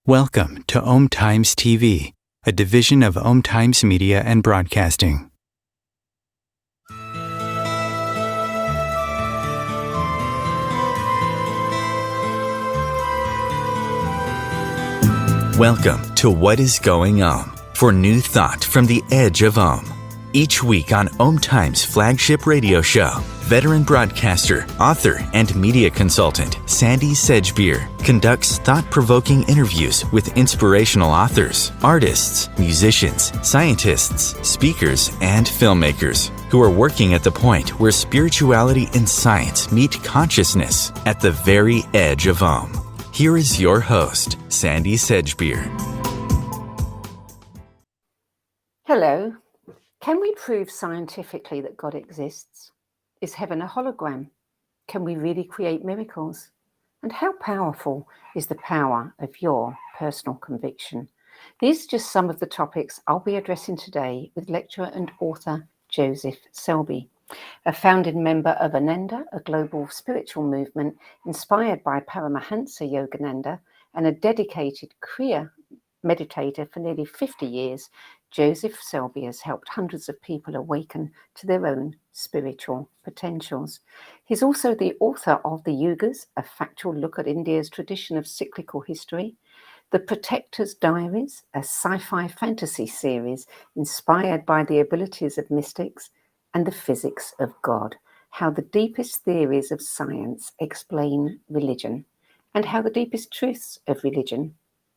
Welcome to Om Times TV, a division of Om Times Media and Broadcasting. Welcome to What is Going Om, for new thought from the edge of Om. Each week on Om Times flagship radio show, veteran broadcaster, author, and media consultant Sandie Selbie conducts thought-provoking interviews with inspirational authors, artists, musicians, scientists, speakers, and filmmakers who are working at the point where spirituality and science meet consciousness at the very edge of Om. Here is your host, Sandie Selbie. Hello. Can we prove scientifically that God exists? Is heaven a hologram? Can we really create miracles? And how powerful is the power of your personal conviction? These are just some of the topics I'll be addressing today with lecturer and author Joseph Selbie, a founding member of Ananda, a global spiritual movement inspired by Paramahansa Yogananda, and a dedicated Kriya meditator for nearly 50 years. Joseph Selbie has helped hundreds of people awaken to their own spiritual potentials. He's also the author of the Yugas, a factual look at India's tradition of cyclical history, The Protector's Diaries, a sci-fi fantasy series inspired by the abilities of mystics, and The Physics of God, how the deepest theories of science explain religion, and how the deepest truths of religion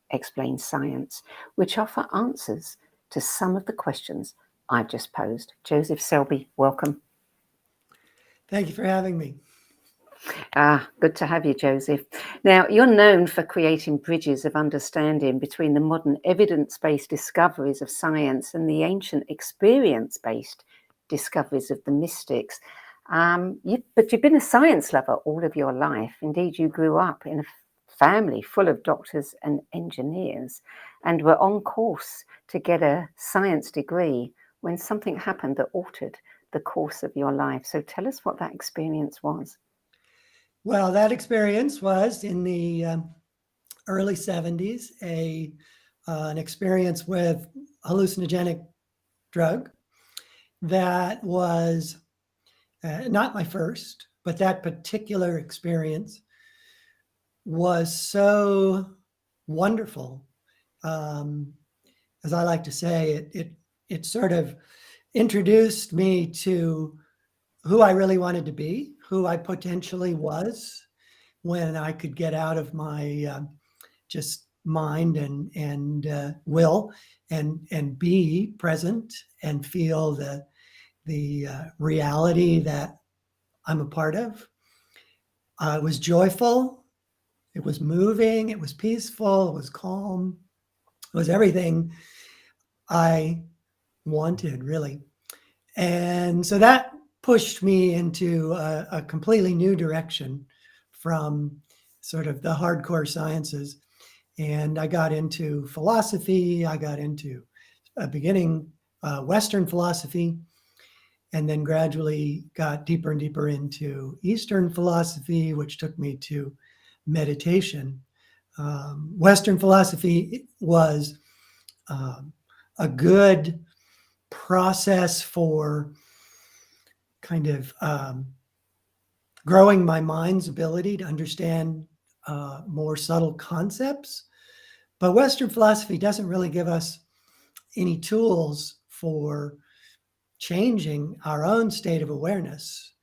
explain science, which offer answers to some of the questions I've just posed. Joseph Selbie, welcome. Thank you for having me. Good to have you, Joseph. Now, you're known for creating bridges of understanding between the modern evidence-based discoveries of science and the ancient experience-based discoveries of the mystics. But you've been a science lover all of your life. Indeed, you grew up in a family full of doctors and engineers and were on course to get a science degree when something happened that altered the course of your life. So tell us what that experience was. Well, that experience was in the early 70s, an experience with hallucinogenic drug that was not my first, but that particular experience was so wonderful. As I like to say, it sort of introduced me to who I really wanted to be, who I potentially was when I could get out of my just mind and will and be present and feel the reality that I'm a part of. It was joyful. It was moving. It was peaceful. It was calm. It was everything I wanted, really. And so that pushed me into a completely new direction from sort of the hardcore sciences. And I got into philosophy. I got into beginning Western philosophy, and then gradually got deeper and deeper into Eastern philosophy, which took me to meditation. Western philosophy was a good process for kind of growing my mind's ability to understand more subtle concepts. But Western philosophy doesn't really give us any tools for changing our own state of awareness.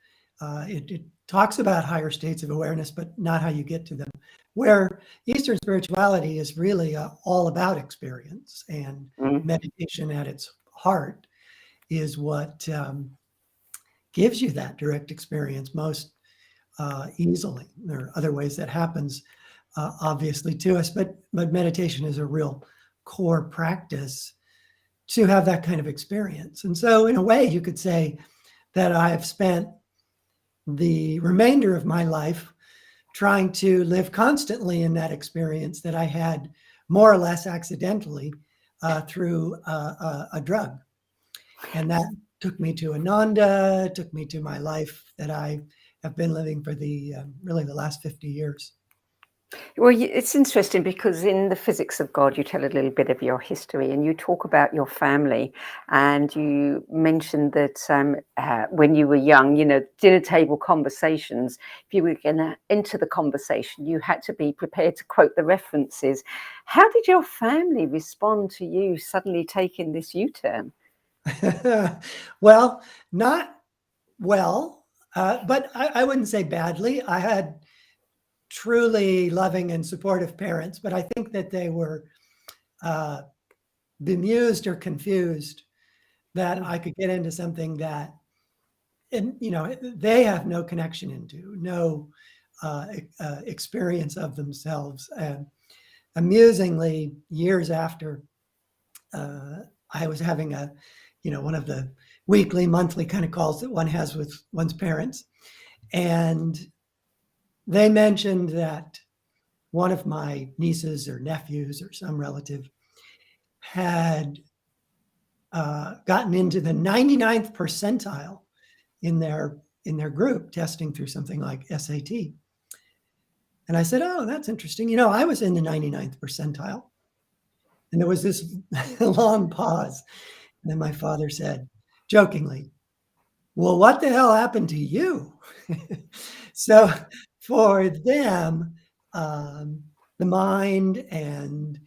It talks about higher states of awareness, but not how you get to them. Where Eastern spirituality is really all about experience, and meditation at its heart is what gives you that direct experience most easily. There are other ways that happens, obviously, to us, but meditation is a real core practice to have that kind of experience. And so in a way, you could say that I've spent the remainder of my life trying to live constantly in that experience that I had more or less accidentally through a drug. And that took me to Ananda, took me to my life that I have been living for really the last 50 years. Well, it's interesting because in the physics of God, you tell a little bit of your history and you talk about your family. And you mentioned that when you were young, dinner table conversations, if you were going to enter the conversation, you had to be prepared to quote the references. How did your family respond to you suddenly taking this U-turn? Well, not well, but I wouldn't say badly. I had truly loving and supportive parents, but I think that they were bemused or confused that I could get into something that, they have no connection into, no experience of themselves. And amusingly, years after, I was having one of the weekly, monthly kind of calls that one has with one's parents, and they mentioned that one of my nieces or nephews or some relative had gotten into the 99th percentile in their group testing through something like SAT. And I said, "Oh, that's interesting. I was in the 99th percentile." And there was this long pause. And then my father said, jokingly, "Well, what the hell happened to you?" So for them, the mind and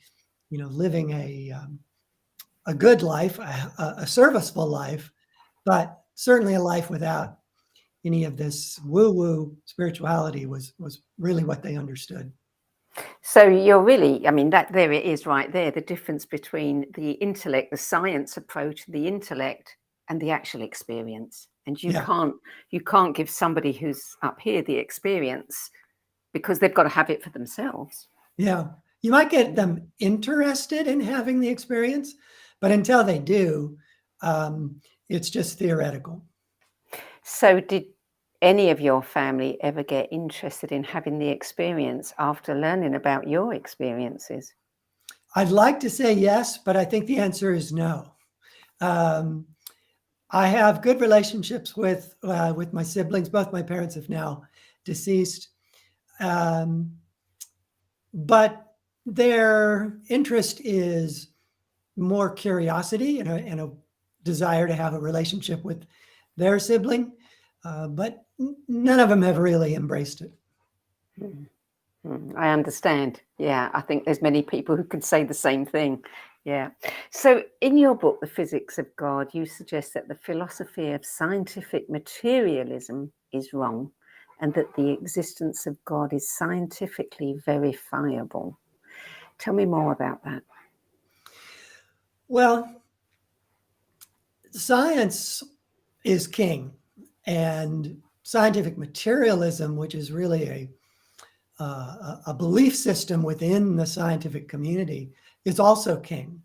living a good life, a serviceful life, but certainly a life without any of this woo-woo spirituality was really what they understood. So you're really, that there it is right there, the difference between the intellect, the science approach, the intellect and the actual experience. And you Yeah, can't give somebody who's up here the experience because they've got to have it for themselves. yeah. You might get them interested in having the experience, but until they do, it's just theoretical. So did any of your family ever get interested in having the experience after learning about your experiences? I'd like to say yes, but I think the answer is no. Um, I have good relationships with my siblings. Both my parents have now deceased, um, but their interest is more curiosity and a desire to have a relationship with their sibling, but none of them have really embraced it. I understand. Yeah, I think there's many people who could say the same thing. Yeah. So in your book, The Physics of God, you suggest that the philosophy of scientific materialism is wrong and that the existence of God is scientifically verifiable. Tell me more about that. Well, science is king, and scientific materialism, which is really a belief system within the scientific community, is also king.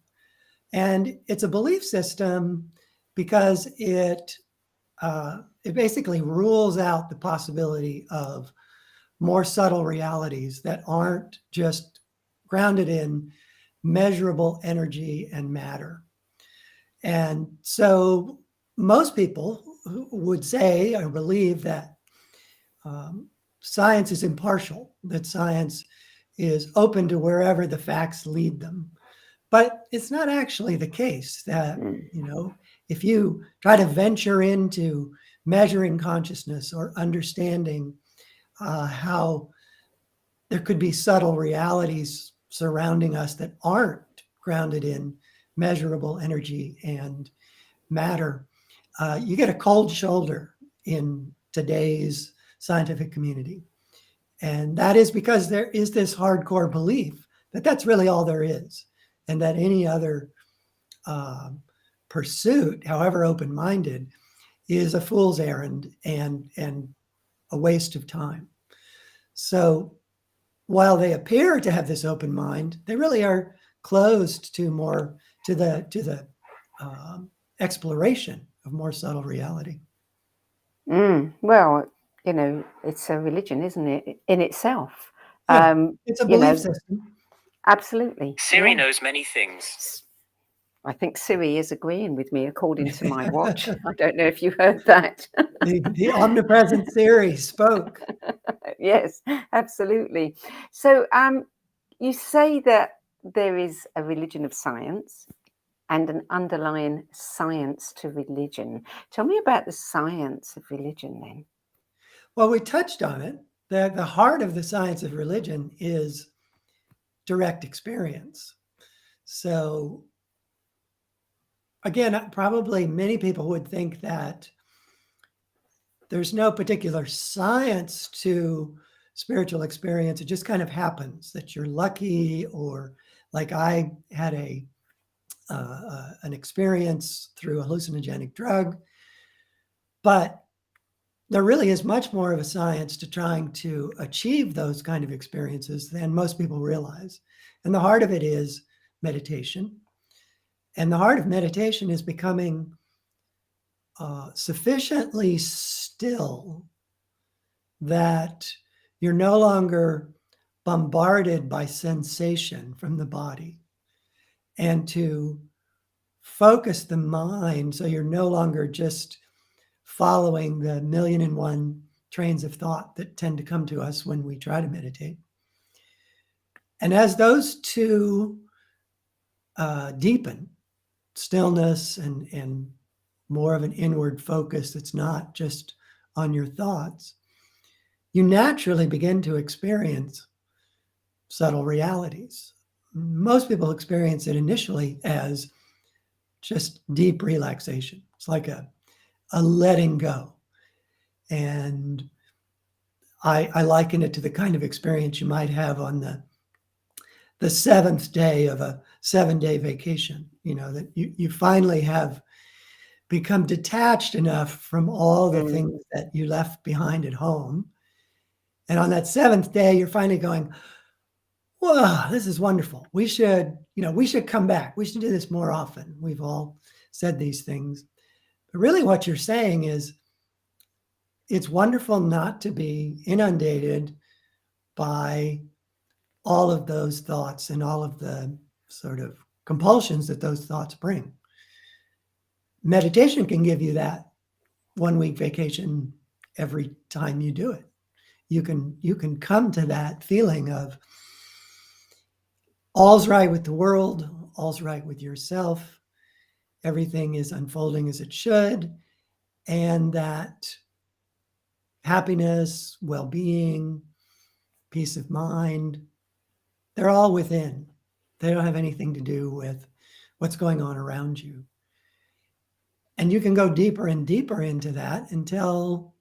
And it's a belief system because it basically rules out the possibility of more subtle realities that aren't just grounded in measurable energy and matter. And so most people would say or believe that science is impartial, that science is open to wherever the facts lead them. But it's not actually the case that, if you try to venture into measuring consciousness or understanding how there could be subtle realities surrounding us that aren't grounded in measurable energy and matter, you get a cold shoulder in today's scientific community. And that is because there is this hardcore belief that that's really all there is, and that any other pursuit, however open-minded, is a fool's errand and a waste of time. So while they appear to have this open mind, they really are closed to the exploration of more subtle reality. Well, it's a religion, isn't it, in itself? Yeah, it's a You belief know, system. absolutely. Siri Yeah. knows many things. I think Siri is agreeing with me according to my watch. I don't know if you heard that. The omnipresent Siri spoke. Yes, absolutely. So you say that there is a religion of science and an underlying science to religion. Tell me about the science of religion then. Well, we touched on it. The heart of the science of religion is direct experience. So again, probably many people would think that there's no particular science to spiritual experience. It just kind of happens that you're lucky, or like I had an experience through a hallucinogenic drug. But there really is much more of a science to trying to achieve those kind of experiences than most people realize. And the heart of it is meditation. And the heart of meditation is becoming sufficiently still that you're no longer bombarded by sensation from the body, and to focus the mind so you're no longer just following the 1,000,001 trains of thought that tend to come to us when we try to meditate. And as those two deepen, stillness and more of an inward focus that's not just on your thoughts, you naturally begin to experience subtle realities. Most people experience it initially as just deep relaxation. It's like a letting go. And I liken it to the kind of experience you might have on the seventh day of a 7-day vacation, that you finally have become detached enough from all the things that you left behind at home. And on that seventh day, you're finally going, whoa, this is wonderful. We should come back. We should do this more often. We've all said these things. But really what you're saying is it's wonderful not to be inundated by all of those thoughts and all of the sort of compulsions that those thoughts bring. Meditation can give you that 1-week vacation every time you do it. You can come to that feeling of all's right with the world, all's right with yourself, everything is unfolding as it should, and that happiness, well-being, peace of mind, they're all within. They don't have anything to do with what's going on around you. And you can go deeper and deeper into that until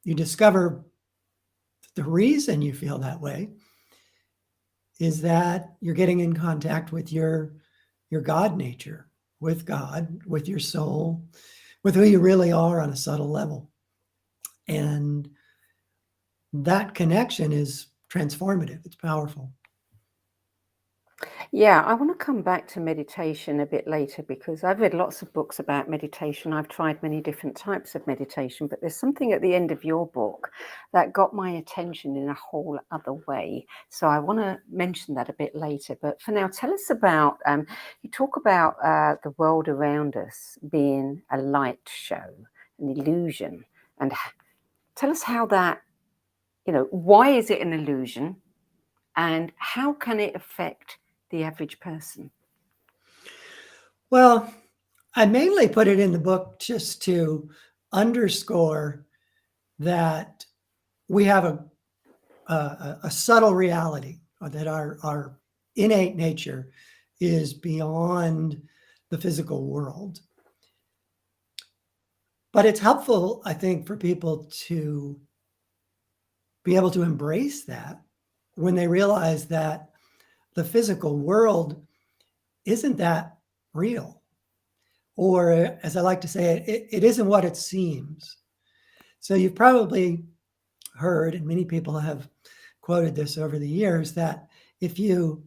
you discover the reason you feel that way is that you're getting in contact with your God nature, with God, with your soul, with who you really are on a subtle level. And that connection is transformative. It's powerful. Yeah, I want to come back to meditation a bit later because I've read lots of books about meditation. I've tried many different types of meditation, but there's something at the end of your book that got my attention in a whole other way. So I want to mention that a bit later. But for now, tell us about, you talk about the world around us being a light show, an illusion. And tell us how that, why is it an illusion and how can it affect the average person? Well, I mainly put it in the book just to underscore that we have a subtle reality, or that our innate nature is beyond the physical world. But it's helpful, I think, for people to be able to embrace that when they realize that the physical world isn't that real. Or, as I like to say, it isn't what it seems. So you've probably heard, and many people have quoted this over the years, that if you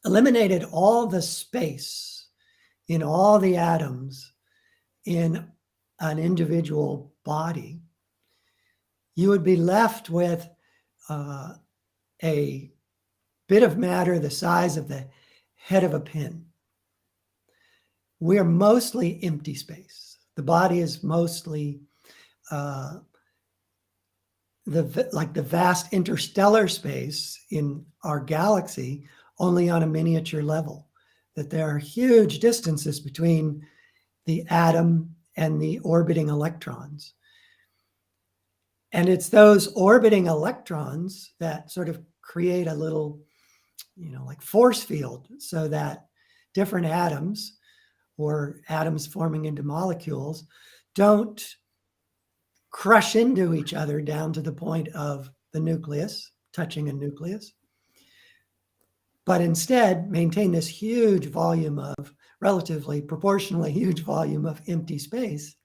eliminated all the space in all the atoms in an individual body, you would be left with a bit of matter the size of the head of a pin. we are mostly empty space. The body is mostly the vast interstellar space in our galaxy, only on a miniature level. That there are huge distances between the atom and the orbiting electrons. And it's those orbiting electrons that sort of create a little, like force field, so that different atoms or atoms forming into molecules don't crush into each other down to the point of the nucleus, touching a nucleus, but instead maintain this huge volume of, relatively proportionally huge volume of empty space.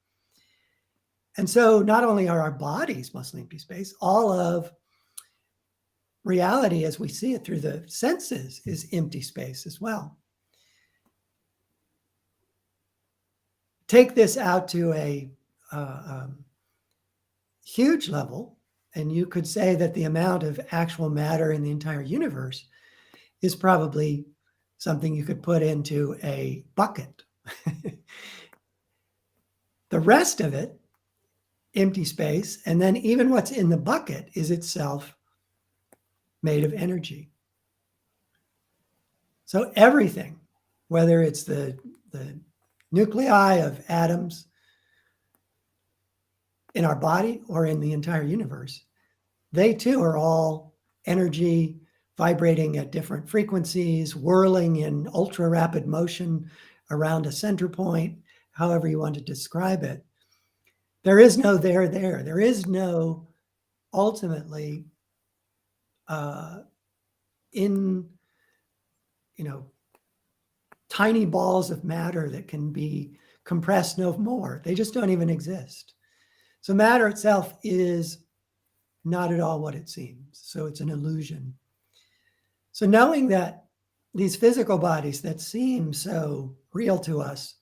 And so not only are our bodies mostly empty space, all of reality as we see it through the senses is empty space as well. Take this out to a huge level, and you could say that the amount of actual matter in the entire universe is probably something you could put into a bucket. The rest of it, empty space, and then even what's in the bucket is itself made of energy. So everything, whether it's the nuclei of atoms in our body or in the entire universe, they too are all energy vibrating at different frequencies, whirling in ultra rapid motion around a center point, however you want to describe it. There is no there. There is no ultimately tiny balls of matter that can be compressed no more. They just don't even exist. So matter itself is not at all what it seems. So it's an illusion. So knowing that these physical bodies that seem so real to us,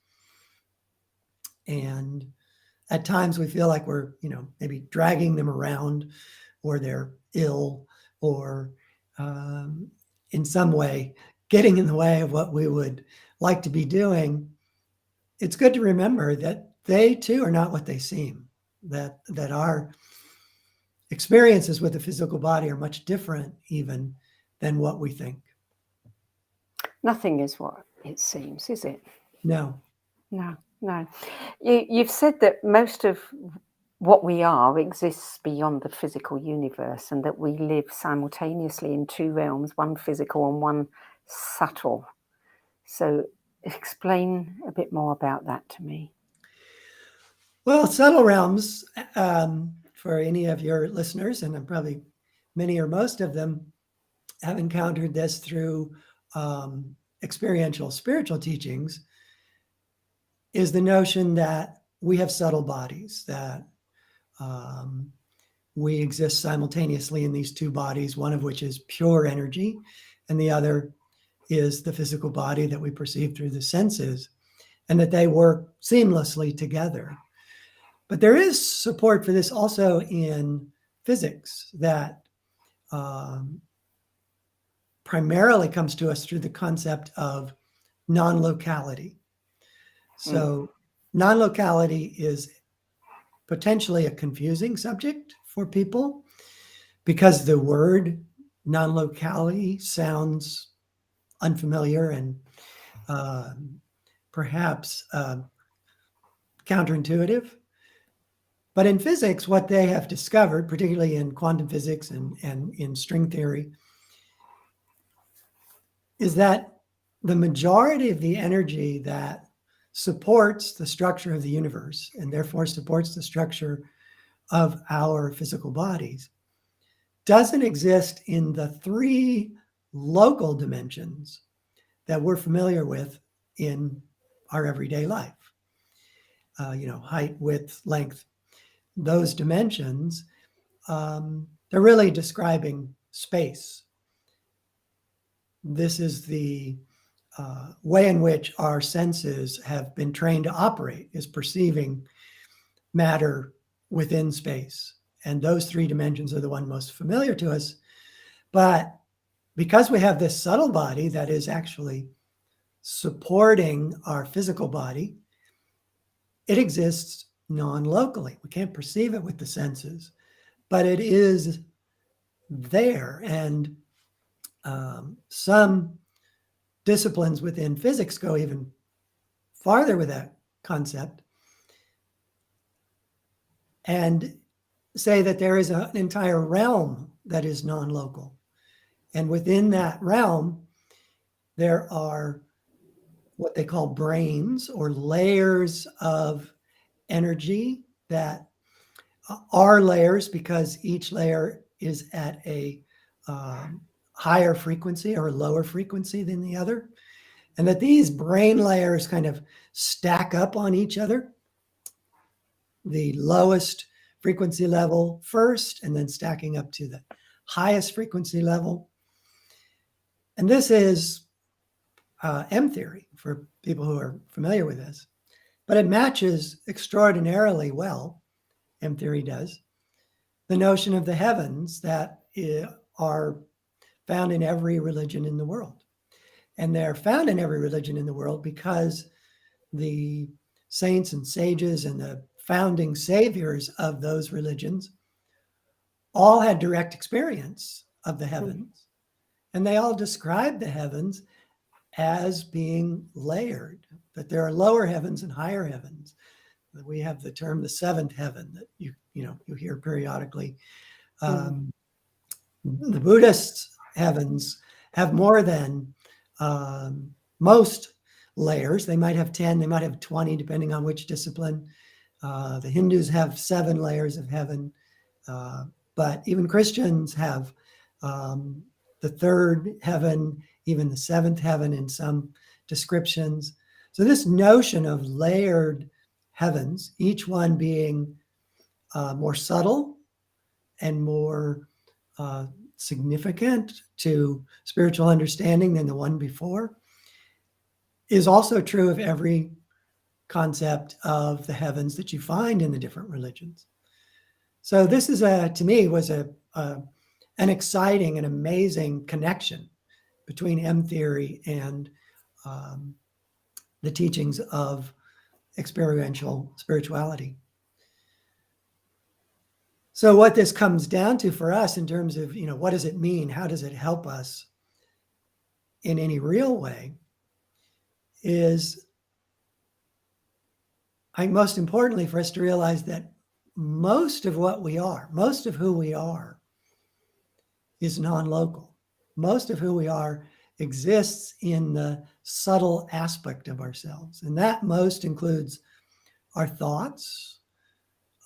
and at times we feel like we're, maybe dragging them around, or they're ill, or in some way getting in the way of what we would like to be doing, it's good to remember that they too are not what they seem, that our experiences with the physical body are much different even than what we think. Nothing is what it seems, is it? No. You've said that most of what we are exists beyond the physical universe, and that we live simultaneously in two realms, one physical and one subtle. So explain a bit more about that to me. Well, subtle realms, for any of your listeners, and probably many or most of them have encountered this through experiential spiritual teachings, is the notion that we have subtle bodies, that we exist simultaneously in these two bodies, one of which is pure energy, and the other is the physical body that we perceive through the senses, and that they work seamlessly together. But there is support for this also in physics, that primarily comes to us through the concept of non-locality. So non-locality is potentially a confusing subject for people, because the word non-locality sounds unfamiliar and perhaps counterintuitive. But in physics, what they have discovered, particularly in quantum physics and in string theory, is that the majority of the energy that supports the structure of the universe, and therefore supports the structure of our physical bodies, doesn't exist in the three local dimensions that we're familiar with in our everyday life. Height, width, length, those dimensions, they're really describing space. This is the way in which our senses have been trained to operate, is perceiving matter within space. And those three dimensions are the one most familiar to us. But because we have this subtle body that is actually supporting our physical body, it exists non-locally. We can't perceive it with the senses, but it is there. And some disciplines within physics go even farther with that concept and say that there is an entire realm that is non-local. And within that realm, there are what they call brains, or layers of energy that are layers because each layer is at a higher frequency or lower frequency than the other. And that these brain layers kind of stack up on each other. The lowest frequency level first, and then stacking up to the highest frequency level. And this is M theory for people who are familiar with this, but it matches extraordinarily well, M theory does, the notion of the heavens that are found in every religion in the world. And they're found in every religion in the world because the saints and sages and the founding saviors of those religions all had direct experience of the heavens. And they all described the heavens as being layered, that there are lower heavens and higher heavens. We have the term the seventh heaven that you hear periodically. The Buddhist heavens have more than most layers. They might have 10, they might have 20, depending on which discipline. The Hindus have 7 layers of heaven, but even Christians have the third heaven, even the seventh heaven in some descriptions. So this notion of layered heavens, each one being more subtle and more significant to spiritual understanding than the one before, is also true of every concept of the heavens that you find in the different religions. So this is to me was an exciting and amazing connection between M theory and the teachings of experiential spirituality. So what this comes down to for us in terms of, what does it mean? How does it help us in any real way is, I think most importantly for us to realize that most of what we are, most of who we are is non-local. Most of who we are exists in the subtle aspect of ourselves. And that most includes our thoughts,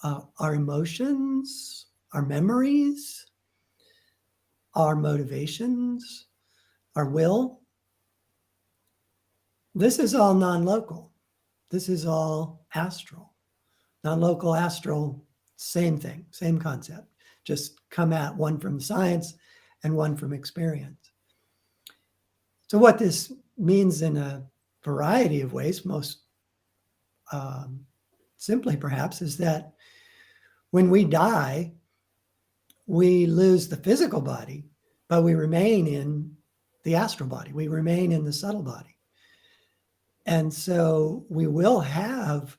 our emotions, our memories, our motivations, our will. This is all non-local. This is all astral. Non-local, astral, same thing, same concept. Just come at one from science and one from experience. So what this means in a variety of ways, most simply perhaps, is that when we die, we lose the physical body, but we remain in the astral body. We remain in the subtle body. And so we will have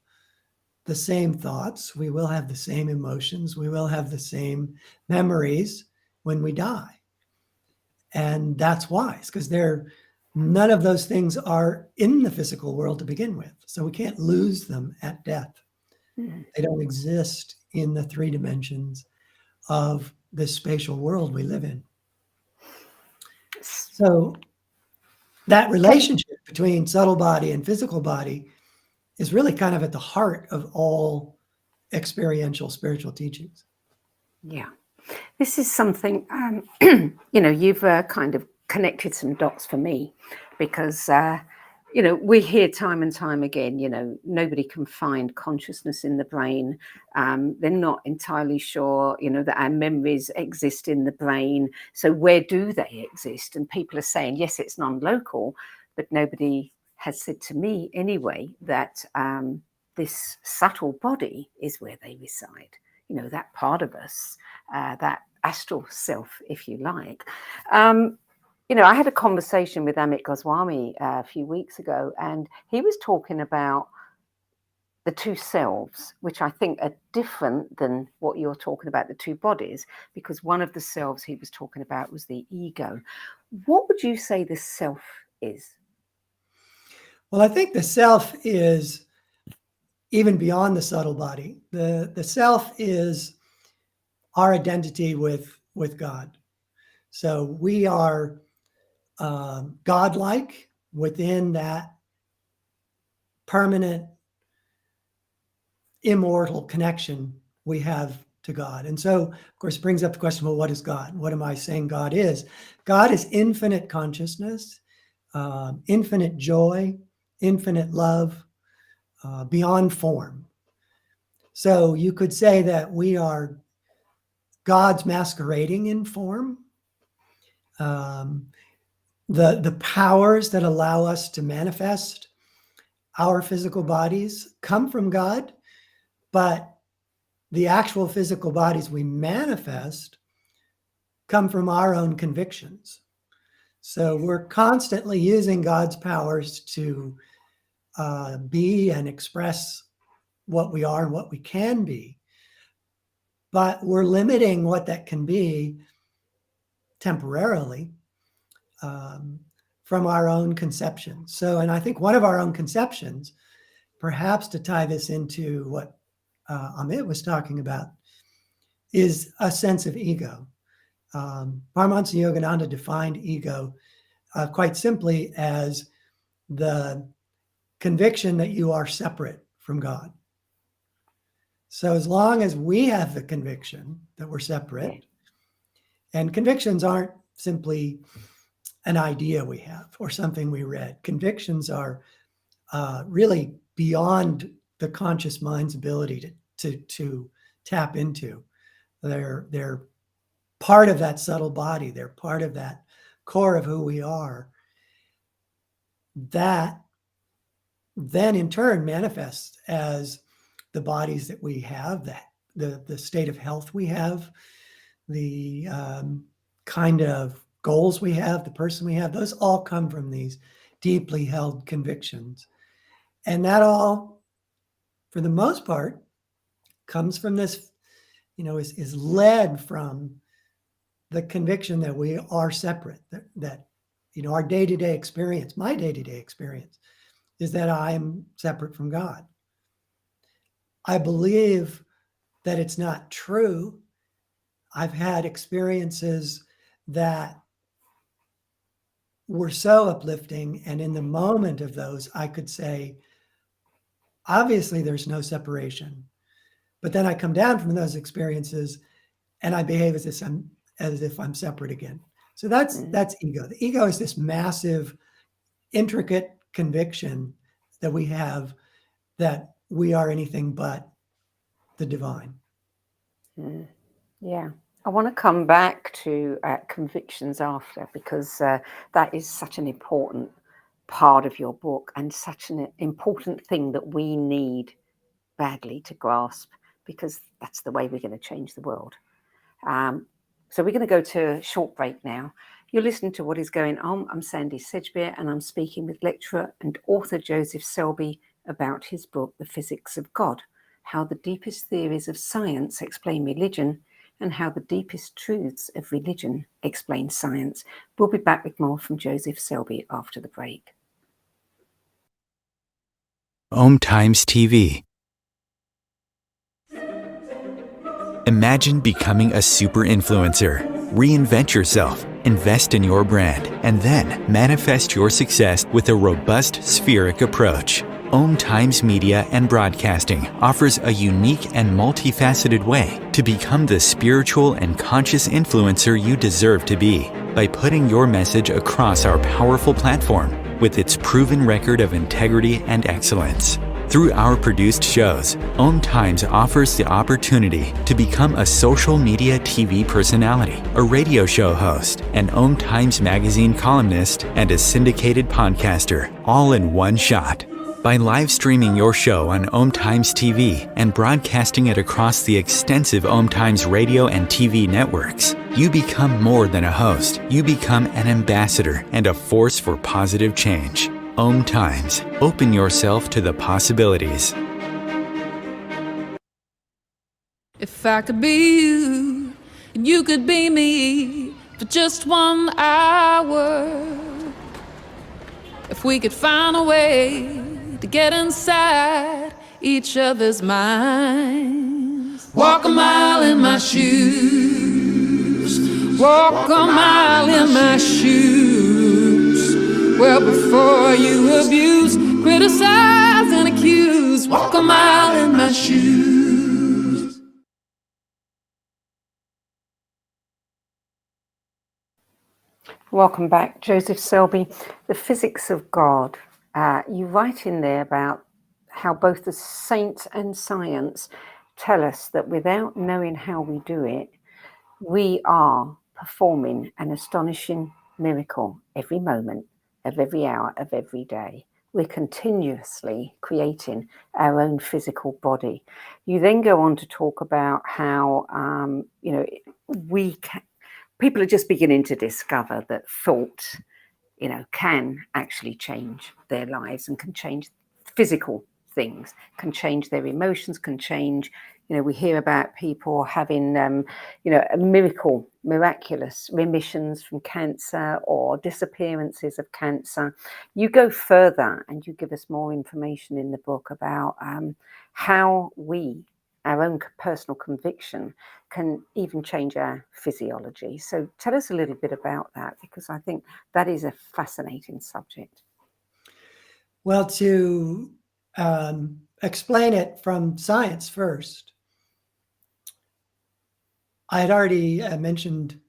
the same thoughts, we will have the same emotions, we will have the same memories when we die. And that's wise, because none of those things are in the physical world to begin with. So we can't lose them at death. They don't exist in the 3 dimensions of this spatial world we live in. So that relationship between subtle body and physical body is really kind of at the heart of all experiential spiritual teachings. Yeah. This is something, you've kind of connected some dots for me because, we hear time and time again, nobody can find consciousness in the brain. They're not entirely sure, that our memories exist in the brain. So where do they exist? And people are saying, yes, it's non-local, but nobody has said to me anyway that this subtle body is where they reside. That part of us, that astral self, if you like. I had a conversation with Amit Goswami a few weeks ago, and he was talking about the two selves, which I think are different than what you're talking about, the two bodies, because one of the selves he was talking about was the ego. What would you say the self is? Well, I think the self is even beyond the subtle body. The self is our identity with God. So we are godlike within that permanent, immortal connection we have to God. And so, of course, it brings up the question, well, what is God? What am I saying God is? God is infinite consciousness, infinite joy, infinite love, beyond form. So you could say that we are God's masquerading in form. The powers that allow us to manifest our physical bodies come from God, but the actual physical bodies we manifest come from our own convictions. So we're constantly using God's powers to be and express what we are and what we can be. But we're limiting what that can be temporarily from our own conceptions. So, and I think one of our own conceptions, perhaps to tie this into what Amit was talking about, is a sense of ego. Paramahansa Yogananda defined ego quite simply as the conviction that you are separate from God. So as long as we have the conviction that we're separate, and convictions aren't simply an idea we have or something we read. Convictions are really beyond the conscious mind's ability to tap into. They're part of that subtle body. They're part of that core of who we are. That then in turn manifests as the bodies that we have, the state of health we have, the kind of goals we have, the person we have. Those all come from these deeply held convictions. And that all, for the most part, comes from this, is led from the conviction that we are separate, that our day-to-day experience, my day-to-day experience, is that I am separate from God. I believe that it's not true. I've had experiences that were so uplifting, and in the moment of those, I could say, obviously there's no separation. But then I come down from those experiences and I behave as if I'm separate again. So that's ego. The ego is this massive, intricate conviction that we have that we are anything but the divine. Yeah. I want to come back to convictions after, because that is such an important part of your book and such an important thing that we need badly to grasp, because that's the way we're going to change the world. So we're going to go to a short break now. You're listening to What Is Going On. I'm Sandie Sedgbeer, and I'm speaking with lecturer and author Joseph Selbie about his book, The Physics of God, How the Deepest Theories of Science Explain Religion and How the Deepest Truths of Religion Explain Science. We'll be back with more from Joseph Selbie after the break. Om Times TV. Imagine becoming a super influencer. Reinvent yourself, invest in your brand, and then manifest your success with a robust spheric approach. Om Times Media and Broadcasting offers a unique and multifaceted way to become the spiritual and conscious influencer you deserve to be by putting your message across our powerful platform with its proven record of integrity and excellence. Through our produced shows, Om Times offers the opportunity to become a social media TV personality, a radio show host, an Om Times magazine columnist, and a syndicated podcaster, all in one shot. By live streaming your show on Om Times TV and broadcasting it across the extensive Om Times radio and TV networks, you become more than a host. You become an ambassador and a force for positive change. Om Times. Open yourself to the possibilities. If I could be you, and you could be me for just 1 hour. If we could find a way to get inside each other's minds. Walk a mile in my shoes. Walk a mile in my shoes. Well, before you abuse, criticize, and accuse. Walk a mile in my shoes. Welcome back, Joseph Selbie. The physics of God. You write in there about how both the saints and science tell us that without knowing how we do it, we are performing an astonishing miracle every moment of every hour of every day. We're continuously creating our own physical body. You then go on to talk about how, people are just beginning to discover that thought, can actually change their lives and can change physical things, can change their emotions, can change, we hear about people having, miraculous remissions from cancer or disappearances of cancer. You go further and you give us more information in the book about how our own personal conviction can even change our physiology. So tell us a little bit about that, because I think that is a fascinating subject. Well, to explain it from science first, I had already mentioned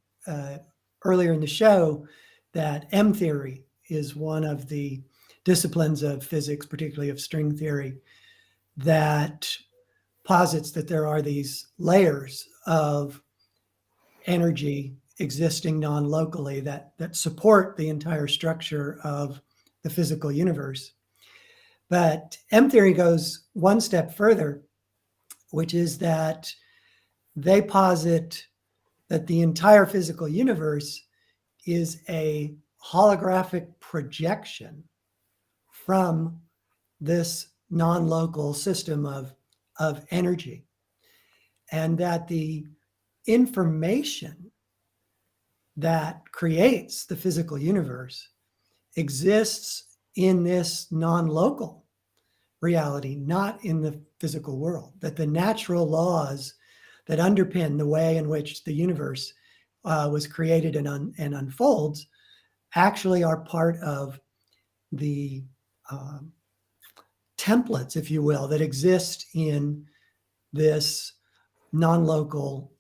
earlier in the show that M theory is one of the disciplines of physics, particularly of string theory, that posits that there are these layers of energy existing non-locally that support the entire structure of the physical universe. But M theory goes one step further, which is that they posit that the entire physical universe is a holographic projection from this non-local system of energy, and that the information that creates the physical universe exists in this non-local reality, not in the physical world, that the natural laws that underpin the way in which the universe was created and unfolds actually are part of the templates, if you will, that exist in this non-local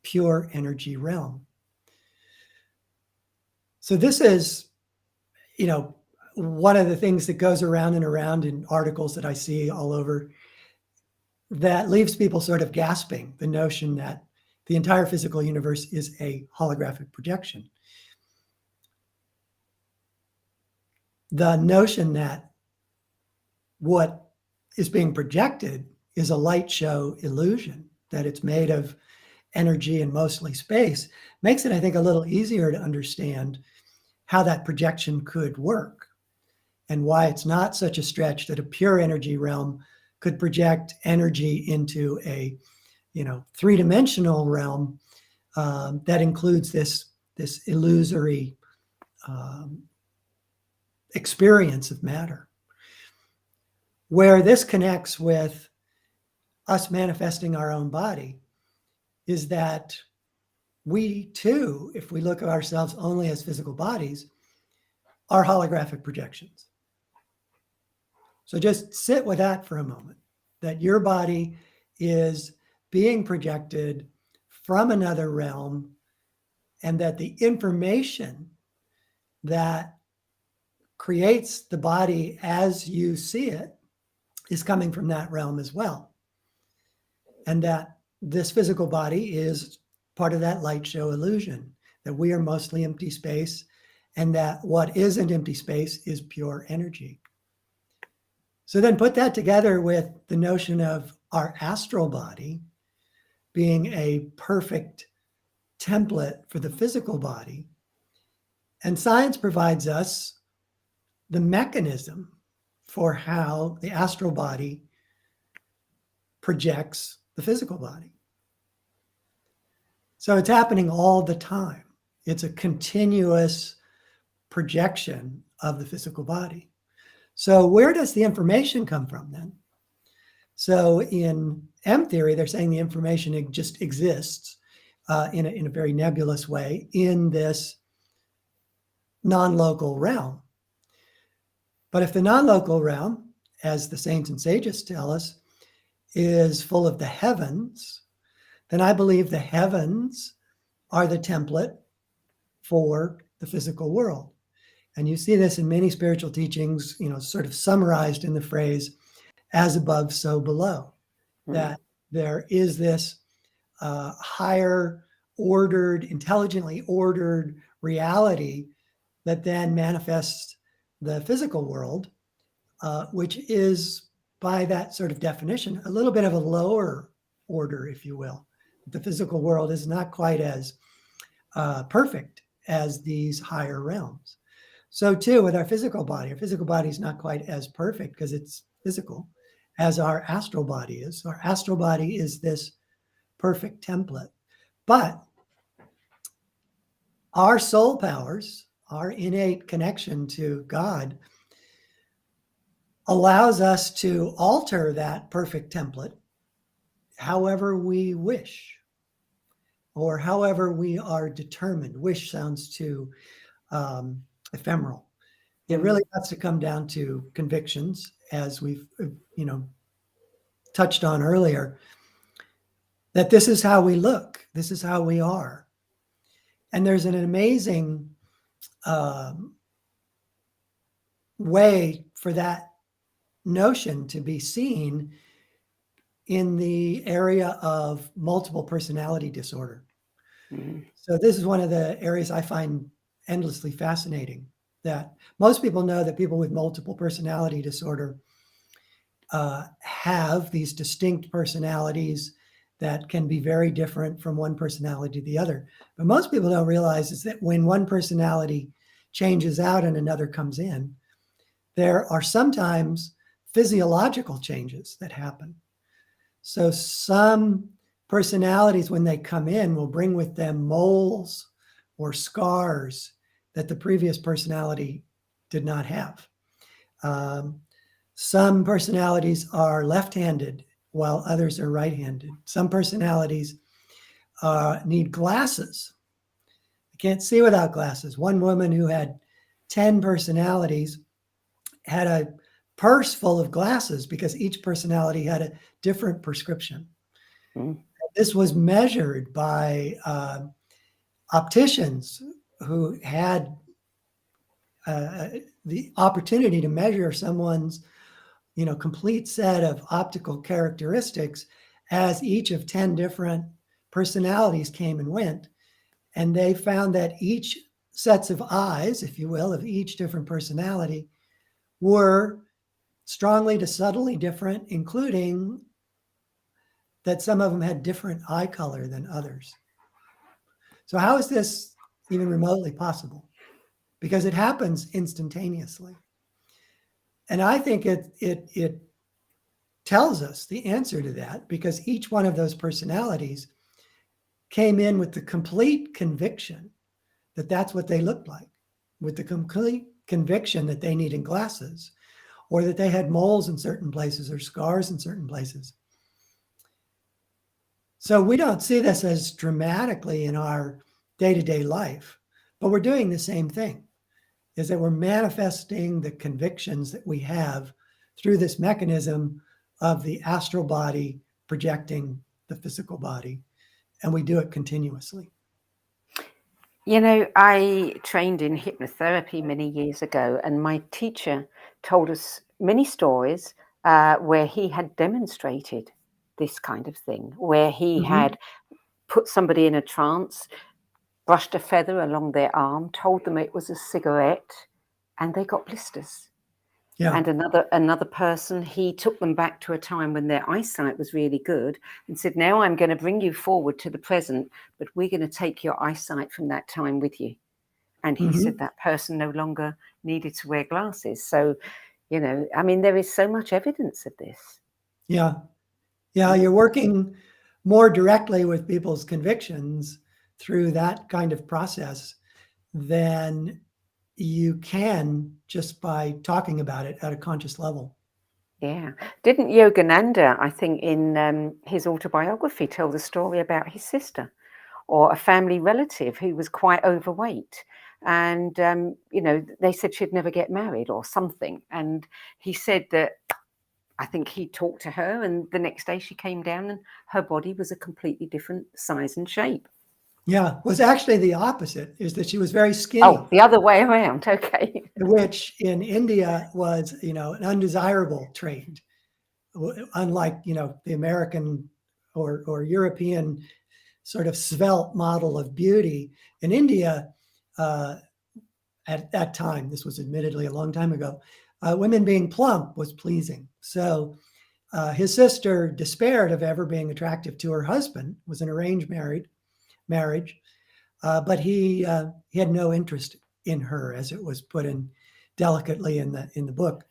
pure energy realm. So this is, one of the things that goes around and around in articles that I see all over that leaves people sort of gasping, the notion that the entire physical universe is a holographic projection. The notion that what is being projected is a light show illusion, that it's made of energy and mostly space, makes it, I think, a little easier to understand how that projection could work and why it's not such a stretch that a pure energy realm could project energy into a, three-dimensional realm that includes this illusory experience of matter. Where this connects with us manifesting our own body is that we too, if we look at ourselves only as physical bodies, are holographic projections. So just sit with that for a moment, that your body is being projected from another realm, and that the information that creates the body as you see it is coming from that realm as well. And that this physical body is part of that light show illusion, that we are mostly empty space, and that what isn't empty space is pure energy. So then put that together with the notion of our astral body being a perfect template for the physical body. And science provides us the mechanism for how the astral body projects the physical body. So it's happening all the time. It's a continuous projection of the physical body. So where does the information come from then? So in M theory, they're saying the information just exists in a very nebulous way in this non-local realm. But if the non-local realm, as the saints and sages tell us, is full of the heavens, then I believe the heavens are the template for the physical world. And you see this in many spiritual teachings, sort of summarized in the phrase, as above, so below, that there is this higher ordered, intelligently ordered reality that then manifests the physical world, which is, by that sort of definition, a little bit of a lower order, if you will. The physical world is not quite as perfect as these higher realms. So too with our physical body is not quite as perfect because it's physical as our astral body is. Our astral body is this perfect template. But our soul powers, our innate connection to God, allows us to alter that perfect template however we wish, or however we are determined. Wish sounds too ephemeral. It really has to come down to convictions, as we've touched on earlier, that this is how we look, this is how we are. And there's an amazing way for that notion to be seen in the area of multiple personality disorder. So this is one of the areas I find endlessly fascinating, that most people know that people with multiple personality disorder have these distinct personalities that can be very different from one personality to the other. But most people don't realize is that when one personality changes out and another comes in, there are sometimes physiological changes that happen. So some personalities, when they come in, will bring with them moles or scars that the previous personality did not have. Some personalities are left-handed while others are right-handed. Some personalities need glasses. They can't see without glasses. One woman who had 10 personalities had a purse full of glasses because each personality had a different prescription. This was measured by opticians who had the opportunity to measure someone's complete set of optical characteristics as each of 10 different personalities came and went. And they found that each sets of eyes, if you will, of each different personality were strongly to subtly different, including that some of them had different eye color than others. So how is this even remotely possible? Because it happens instantaneously. And I think it tells us the answer to that, because each one of those personalities came in with the complete conviction that that's what they looked like, with the complete conviction that they needed glasses, or that they had moles in certain places or scars in certain places. So we don't see this as dramatically in our day-to-day life, but we're doing the same thing, is that we're manifesting the convictions that we have through this mechanism of the astral body projecting the physical body, and we do it continuously. I trained in hypnotherapy many years ago, and my teacher told us many stories where he had demonstrated this kind of thing, where he had put somebody in a trance, brushed a feather along their arm, told them it was a cigarette, and they got blisters. Yeah. And another person, he took them back to a time when their eyesight was really good and said, now I'm going to bring you forward to the present, but we're going to take your eyesight from that time with you. And he said that person no longer needed to wear glasses. So, you know, I mean, there is so much evidence of this. Yeah. Yeah. You're working more directly with people's convictions through that kind of process than you can just by talking about it at a conscious level. Yeah. Didn't Yogananda, I think, in his autobiography, tell the story about his sister or a family relative who was quite overweight? And, you know, they said she'd never get married or something. And he said that I think he talked to her, and the next day she came down and her body was a completely different size and shape. Yeah. It was actually the opposite, is that she was very skinny. Oh, the other way around. Okay. Which in India was, you know, an undesirable trait, unlike, you know, the American or European sort of svelte model of beauty. In India, at that time, this was admittedly a long time ago, women being plump was pleasing. So his sister despaired of ever being attractive to her husband. It was an arranged marriage, but he had no interest in her, as it was put in delicately in the book.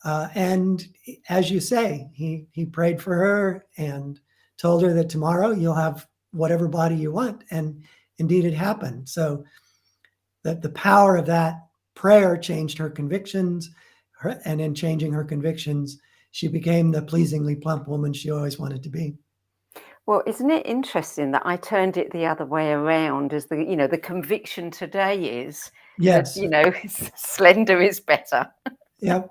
And as you say, he prayed for her and told her that tomorrow you'll have whatever body you want. And indeed it happened. So that the power of that prayer changed her convictions, and in changing her convictions, she became the pleasingly plump woman she always wanted to be. Well, isn't it interesting that I turned it the other way around, as the, you know, the conviction today is that, Yes. you know, slender is better. Yep.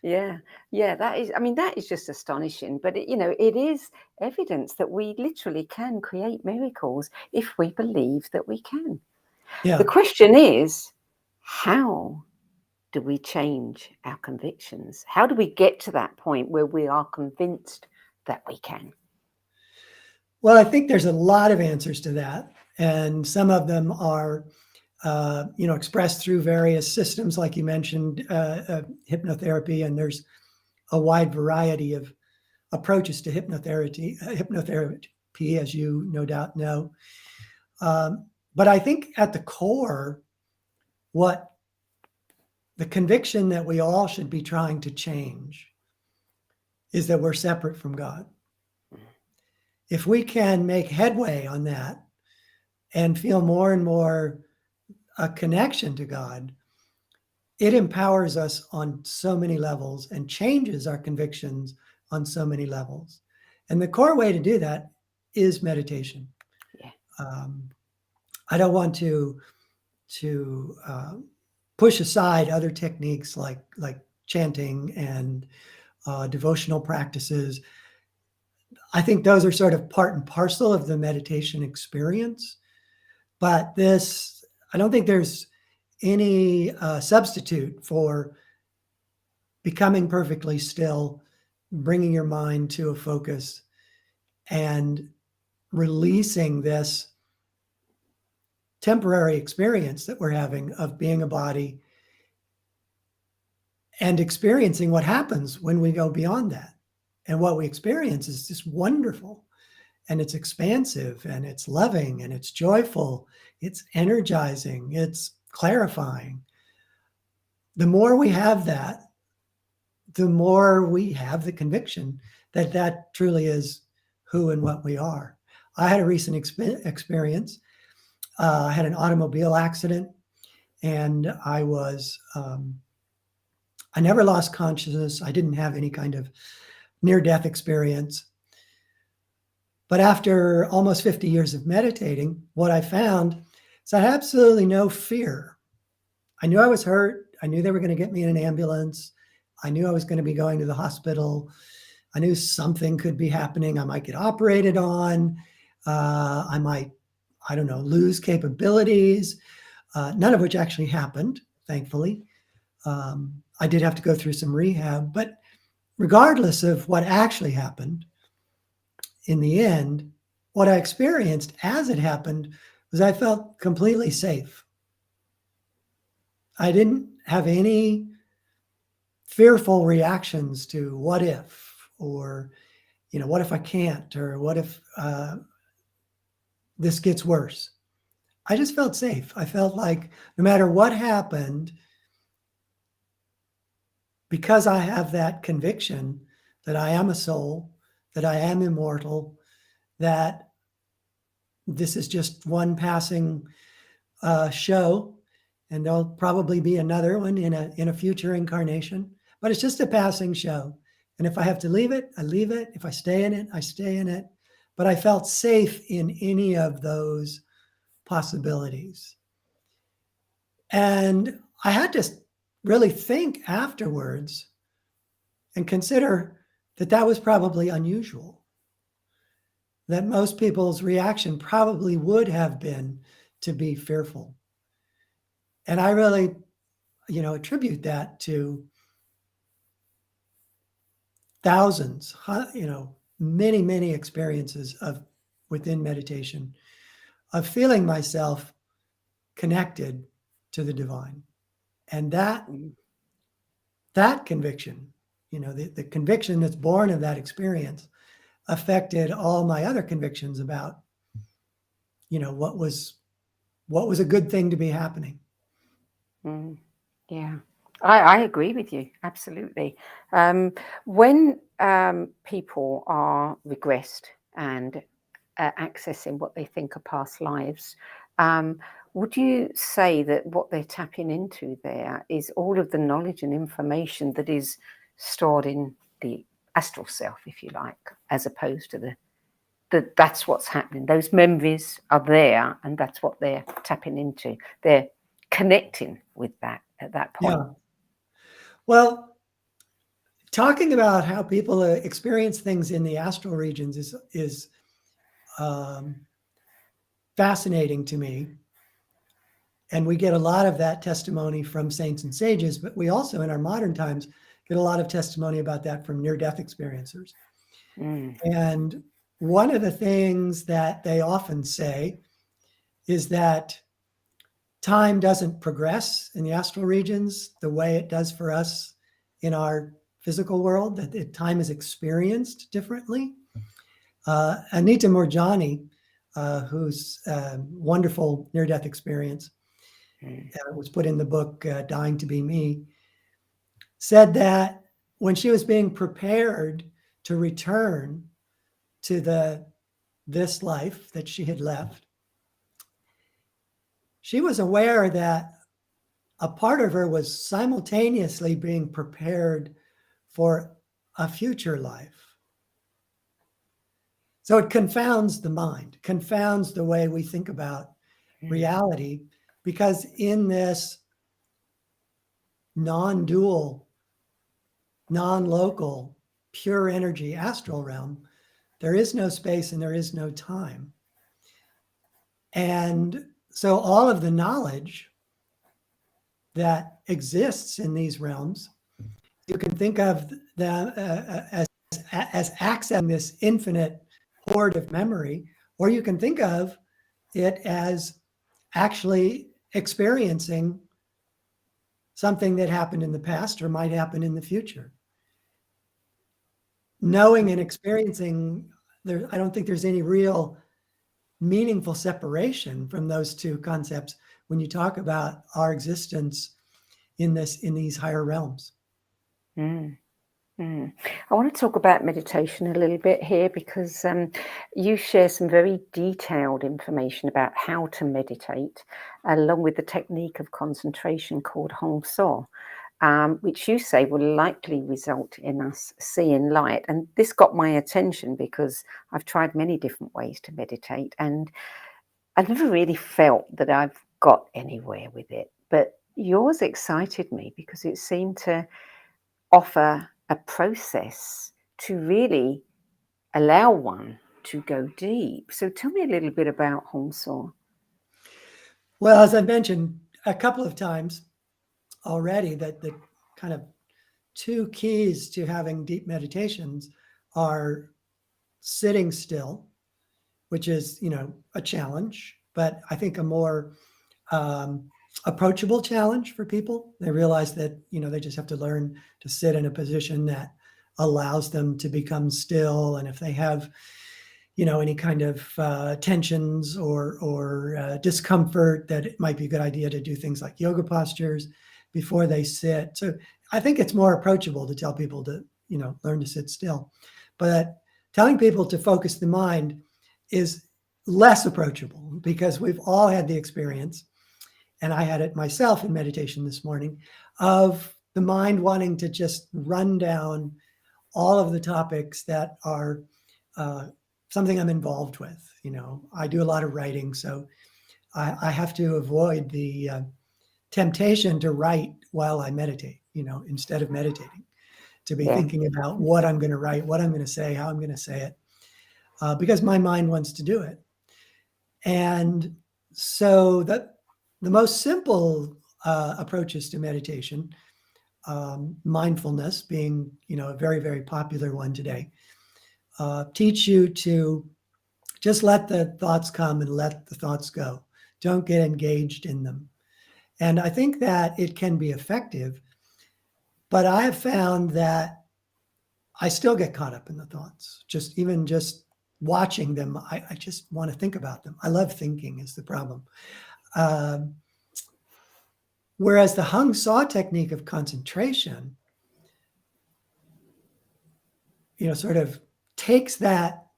Yeah. Yeah. That is, I mean, that is just astonishing. But, you know, it is evidence that we literally can create miracles if we believe that we can. Yeah. The question is, how do we change our convictions? How do we get to that point where we are convinced that we can? Well, I think there's a lot of answers to that. And some of them are, you know, expressed through various systems, like you mentioned, hypnotherapy, and there's a wide variety of approaches to hypnotherapy, as you no doubt know. But I think at the core, what the conviction that we all should be trying to change is that we're separate from God. If we can make headway on that and feel more and more a connection to God, it empowers us on so many levels and changes our convictions on so many levels. And the core way to do that is meditation. Yeah. I don't want to push aside other techniques like chanting and devotional practices. I think those are sort of part and parcel of the meditation experience. But this, I don't think there's any substitute for becoming perfectly still, bringing your mind to a focus, and releasing this temporary experience that we're having of being a body and experiencing what happens when we go beyond that. And what we experience is just wonderful, and it's expansive, and it's loving, and it's joyful, it's energizing, it's clarifying. The more we have that, the more we have the conviction that that truly is who and what we are. I had a recent experience. I had an automobile accident, and I never lost consciousness. I didn't have any kind of near-death experience. But after almost 50 years of meditating, what I found is I had absolutely no fear. I knew I was hurt. I knew they were going to get me in an ambulance. I knew I was going to be going to the hospital. I knew something could be happening. I might get operated on. I might, I don't know, lose capabilities, none of which actually happened, thankfully. I did have to go through some rehab, but regardless of what actually happened, in the end, what I experienced as it happened was I felt completely safe. I didn't have any fearful reactions to what if, or, what if I can't, or what if this gets worse. I just felt safe. I felt like no matter what happened, because I have that conviction that I am a soul, that I am immortal, that this is just one passing show, and there'll probably be another one in a future incarnation, but it's just a passing show. And if I have to leave it, I leave it. If I stay in it, I stay in it. But I felt safe in any of those possibilities. And I had to really think afterwards and consider that that was probably unusual, that most people's reaction probably would have been to be fearful. And I really, attribute that to thousands, many, many experiences of within meditation, of feeling myself connected to the divine. And that conviction, the conviction that's born of that experience affected all my other convictions about, what was a good thing to be happening. Yeah, I agree with you. Absolutely. When people are regressed and accessing what they think are past lives, would you say that what they're tapping into there is all of the knowledge and information that is stored in the astral self, if you like, as opposed to that's what's happening? Those memories are there, and that's what they're tapping into. They're connecting with that at that point. Yeah. Well, talking about how people experience things in the astral regions is fascinating to me. And we get a lot of that testimony from saints and sages, but we also, in our modern times, get a lot of testimony about that from near-death experiencers. And one of the things that they often say is that time doesn't progress in the astral regions the way it does for us in our physical world, that time is experienced differently. Anita Moorjani, whose wonderful near-death experience was put in the book Dying to Be Me, said that when she was being prepared to return to this life that she had left, she was aware that a part of her was simultaneously being prepared for a future life. So it confounds the mind, confounds the way we think about reality, because in this non-dual, non-local, pure energy astral realm, there is no space and there is no time. And so all of the knowledge that exists in these realms, you can think of them as accessing this infinite hoard of memory, or you can think of it as actually experiencing something that happened in the past or might happen in the future. Knowing and experiencing, I don't think there's any real meaningful separation from those two concepts when you talk about our existence in these higher realms. I want to talk about meditation a little bit here, because you share some very detailed information about how to meditate, along with the technique of concentration called Hong So, which you say will likely result in us seeing light. And this got my attention because I've tried many different ways to meditate, and I never really felt that I've got anywhere with it. But yours excited me because it seemed to offer a process to really allow one to go deep. So tell me a little bit about Hong So. Well, as I mentioned a couple of times already, that the kind of two keys to having deep meditations are sitting still, which is, a challenge, but I think a more approachable challenge for people. They realize that, they just have to learn to sit in a position that allows them to become still. And if they have, any kind of tensions or discomfort, that it might be a good idea to do things like yoga postures before they sit. So I think it's more approachable to tell people to, learn to sit still. But telling people to focus the mind is less approachable, because we've all had the experience, and I had it myself in meditation this morning, of the mind wanting to just run down all of the topics that are something I'm involved with. I do a lot of writing, so I have to avoid the temptation to write while I meditate, instead of meditating, to be thinking about what I'm going to write, what I'm going to say, how I'm going to say it, because my mind wants to do it. And so the most simple approaches to meditation, mindfulness being, a very, very popular one today, teach you to just let the thoughts come and let the thoughts go. Don't get engaged in them. And I think that it can be effective, but I have found that I still get caught up in the thoughts. Just watching them, I just want to think about them. I love thinking is the problem. Whereas the hung saw technique of concentration, sort of takes that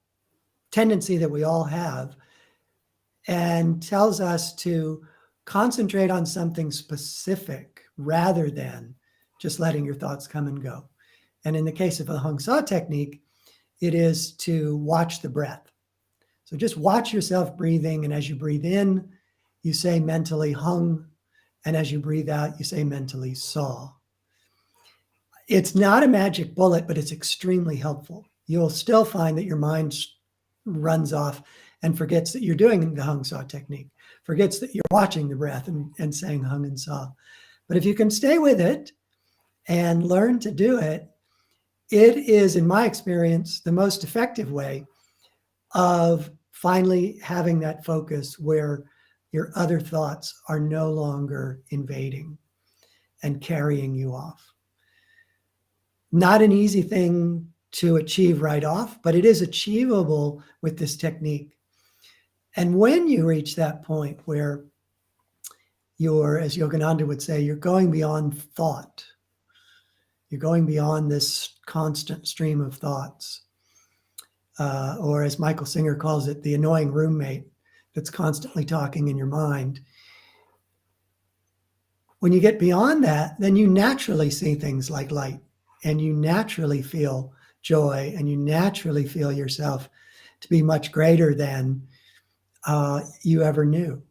tendency that we all have and tells us to concentrate on something specific rather than just letting your thoughts come and go. And in the case of the hung saw technique, it is to watch the breath. So just watch yourself breathing. And as you breathe in, you say mentally hung. And as you breathe out, you say mentally saw. It's not a magic bullet, but it's extremely helpful. You'll still find that your mind runs off and forgets that you're doing the hung saw technique, forgets that you're watching the breath and saying hung and saw. But if you can stay with it and learn to do it, it is, in my experience, the most effective way of finally having that focus where your other thoughts are no longer invading and carrying you off. Not an easy thing to achieve right off, but it is achievable with this technique. And when you reach that point where you're, as Yogananda would say, you're going beyond thought, you're going beyond this constant stream of thoughts, or as Michael Singer calls it, the annoying roommate that's constantly talking in your mind. When you get beyond that, then you naturally see things like light, and you naturally feel joy, and you naturally feel yourself to be much greater than you ever knew.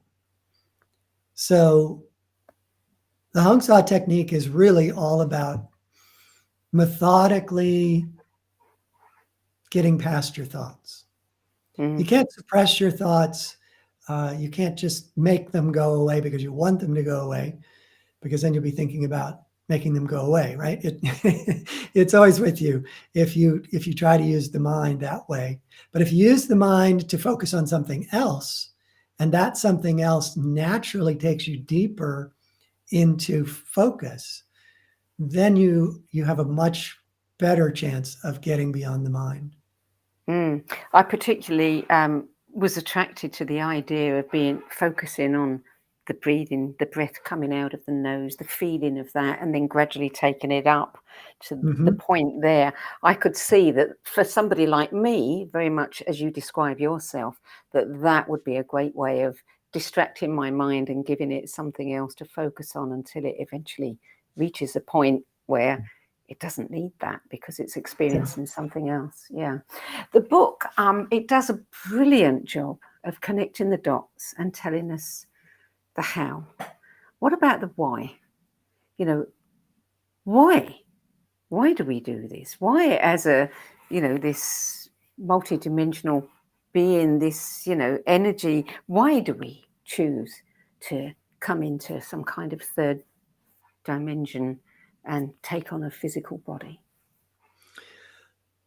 So the hung saw technique is really all about methodically getting past your thoughts. You can't suppress your thoughts. You can't just make them go away because you want them to go away, because then you'll be thinking about making them go away, right? It's always with you if you try to use the mind that way. But if you use the mind to focus on something else, and that something else naturally takes you deeper into focus, then you have a much better chance of getting beyond the mind. I particularly was attracted to the idea of focusing on the breathing, the breath coming out of the nose, the feeling of that, and then gradually taking it up to the point there. I could see that for somebody like me, very much as you describe yourself, that would be a great way of distracting my mind and giving it something else to focus on until it eventually reaches a point where it doesn't need that because it's experiencing something else. Yeah. The book, it does a brilliant job of connecting the dots and telling us the how. What about the why? Why? Why do we do this? Why, as this multidimensional being, this, energy, why do we choose to come into some kind of third dimension and take on a physical body?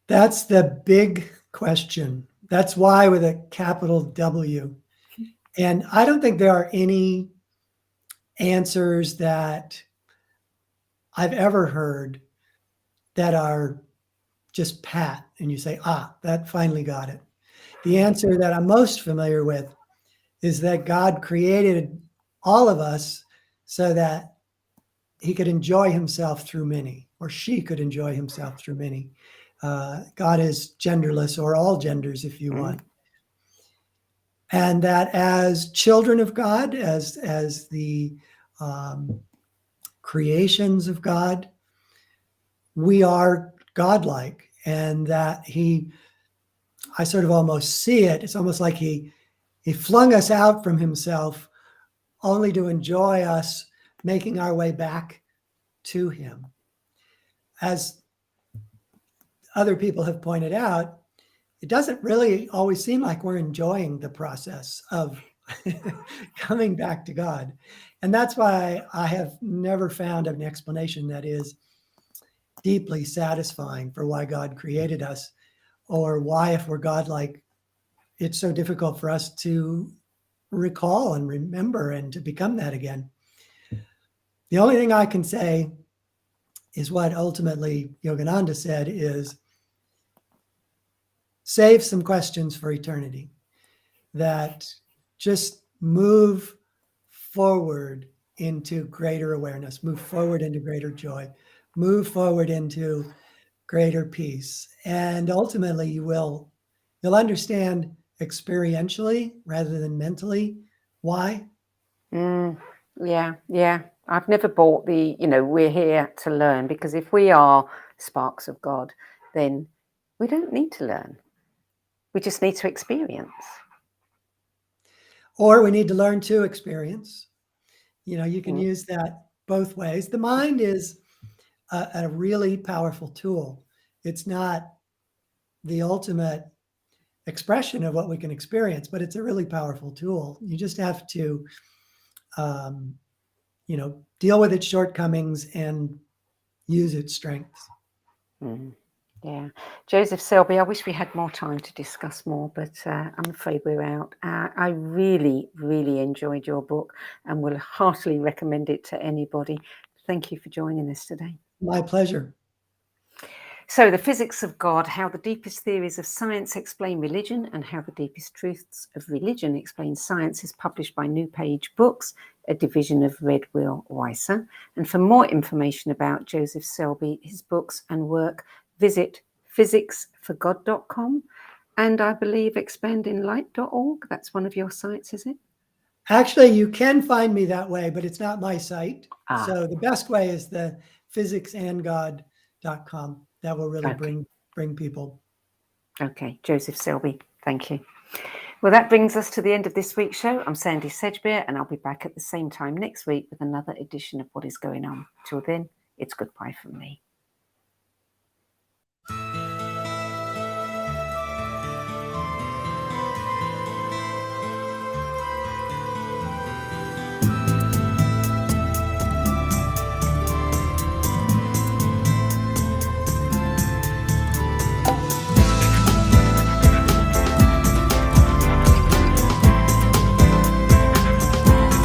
That's the big question. That's why with a capital W. And I don't think there are any answers that I've ever heard that are just pat, and you say, that finally got it. The answer that I'm most familiar with is that God created all of us so that he could enjoy himself through many, or she could enjoy himself through many. God is genderless, or all genders, if you want. And that as children of God, as the creations of God, we are godlike, and that I sort of almost see it. It's almost like he flung us out from himself only to enjoy us making our way back to him. As other people have pointed out, it doesn't really always seem like we're enjoying the process of coming back to God. And that's why I have never found an explanation that is deeply satisfying for why God created us, or why, if we're godlike, it's so difficult for us to recall and remember and to become that again. The only thing I can say is what ultimately Yogananda said is, save some questions for eternity, that just move forward into greater awareness, move forward into greater joy, move forward into greater peace. And ultimately you'll understand experientially rather than mentally why. Yeah. I've never bought the, we're here to learn, because if we are sparks of God, then we don't need to learn. We just need to experience. Or we need to learn to experience. You can use that both ways. The mind is a really powerful tool. It's not the ultimate expression of what we can experience, but it's a really powerful tool. You just have to, deal with its shortcomings and use its strengths. Yeah. Joseph Selbie, I wish we had more time to discuss more, but I'm afraid we're out. I really, really enjoyed your book and will heartily recommend it to anybody. Thank you for joining us today. My pleasure. So, The Physics of God, How the Deepest Theories of Science Explain Religion and How the Deepest Truths of Religion Explain Science, is published by New Page Books, a division of Red Will Weiser. And for more information about Joseph Selbie, his books and work, visit physicsforgod.com and I believe expandinglight.org. That's one of your sites, is it? Actually, you can find me that way, but it's not my site. So the best way is the physicsandgod.com. That will really bring people. Okay, Joseph Selbie, thank you. Well, that brings us to the end of this week's show. I'm Sandie Sedgbeer, and I'll be back at the same time next week with another edition of What is Going On. Till then, it's goodbye from me.